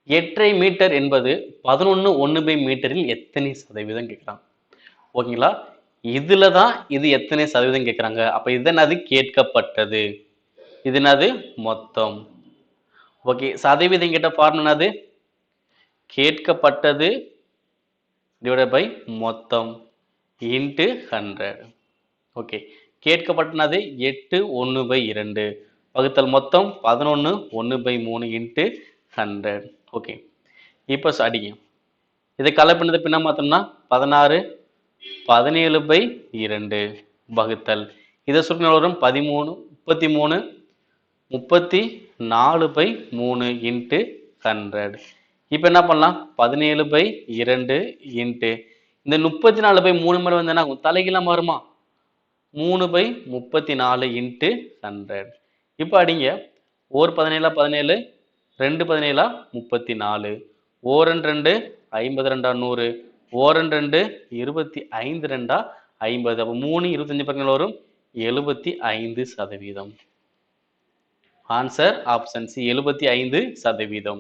8 metre என்பது 11 மீட்டரில் எத்தனை சதவீதம் கேட்குறாங்க ஓகேங்களா இதுல தான் இது எத்தனை சதவீதம் கேட்குறாங்க அப்ப இது என்னது கேட்கப்பட்டது இது என்னது மொத்தம் ஓகே சதவீதம் கேட்ட ஃபார்முலா என்னது கேட்கப்பட்டது divided by மொத்தம் into 100 ஓகே கேட்கப்பட்டது 8 1/2 வகுத்தல் மொத்தம் 11 1/3 into 100 ஓகே இப்போ அடிங்க இதை கலப்பினது பின்ன மாத்தோம்னா 16 17/2 வகுத்தல் இதை சுருக்கினால் வரும் 13 33 34/3 into 100 இப்போ என்ன பண்ணலாம் 17/2 into இந்த 34/3 மேல வந்து என்ன தலைகீழா மாறுமா 3/34 into 100 இப்போ அடிங்க 1 17 17 2 17 34 1 2 52 100 1 2 25 2 50 அப்ப 3 25 பக்கங்கள் வரும் 75% ஆன்சர் ஆப்ஷன் சி 75%.